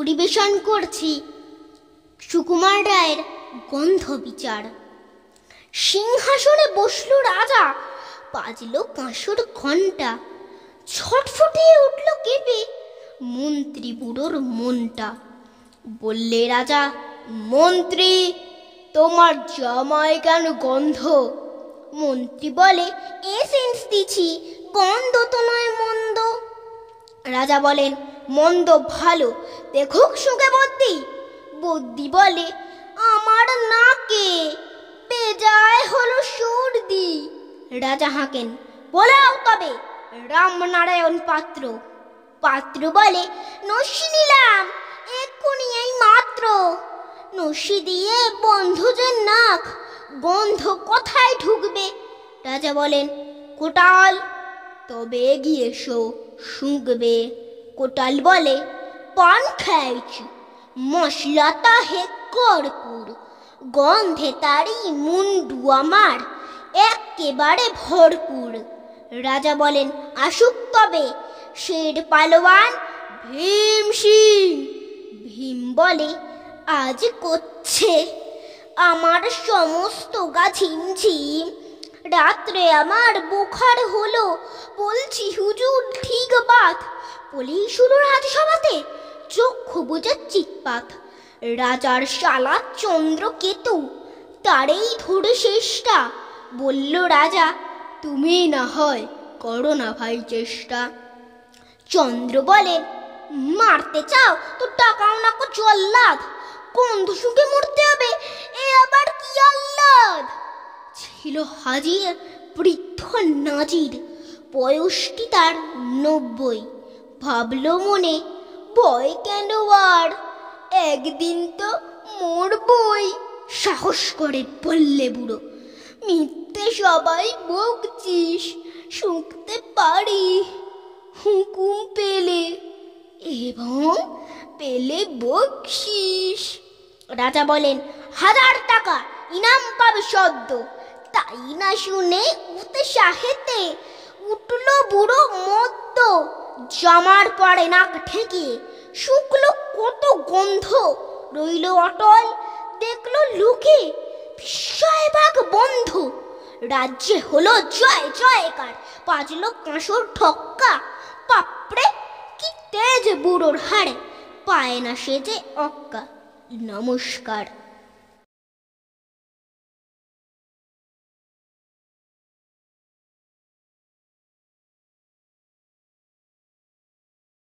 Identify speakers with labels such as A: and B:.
A: পরিবেশন করছি সুকুমার রায়ের গন্ধ বিচার। সিংহাসনে বসল রাজা, বাজল কাঁসর ঘণ্টা, ছটফটিয়ে উঠল কেঁপে মন্ত্রী বুড়োর মনটা। বললে রাজা, মন্ত্রী তোমার জামায় কেন গন্ধ? মন্ত্রী বলে, এসেন্স দিছি, গন্ধ তো নয় মন্দ। রাজা বলেন, মন্দ ভালো, দেখুক শুকে বদ্যি। বদ্যি বলে, আমার নাকে বেজায় হলো সর্দি। রাজা হাঁকেন, বলাও তবে রামনারায়ণ পাত্র। পাত্র বলে, নস্যি নিলাম এক্ষুনি এই মাত্র। নস্যি দিয়ে বন্ধ যে নাক, গন্ধ কোথায় ঢুকবে? রাজা বলেন, কোটাল তবে এগিয়ে এসো, শুঁকবে। কোটাল বলে, পান খাইছি, মশলাটা হে কর্পূর, গন্ধে তারি মুন্ডু আমার একেবারে ভরপুর। রাজা বলেন, আসুক তবে শের পালোয়ান ভীম সিং। ভীম বলে, আজ করছে আমার সমস্ত গা ঝিমঝিম, রাত্রে আমার বুখার হলো, বলছি হুজুর ঠিক বাত। বলেই শুরু রাজসভাতে চক্ষু বুঝে চিৎপাত। রাজার শালা চন্দ্রকেতু, তারেই ধরে শেষটা। বলল রাজা, তুমি না হয় করো না ভাই চেষ্টা। চন্দ্র বলেন, মারতে চাও তো টাকাও না কো জল্লাদ, গন্ধ শুকে মরতে হবে এ আবার কি আহ্লাদ। ছিল হাজির বৃদ্ধ নাজির, বয়সটি তার 90। ভাবল মনে, ভয় কেন আর, একদিন তো মরবই। সাহস করে বললে বুড়ো, মিথ্যে সবাই বকছিস, শুঁকতে পারি হুকুম পেলে, এবং পেলে বকশিস। রাজা বলেন, 1000 টাকা ইনাম পাবে সদ্য। তাই না শুনে উৎসাহেতে উঠল বুড়ো মদ্য, জামার পরে নাক ঠেকিয়ে শুকলো কত গন্ধ। রইল অটল, দেখল লোকে বিস্ময় বাগ বন্ধ। রাজ্যে হলো জয় জয়কার, বাজলো কাঁসর ঠক্কা। বাপরে কি তেজ বুড়োর হাড়ে, পায় না সে যে অক্কা। নমস্কার।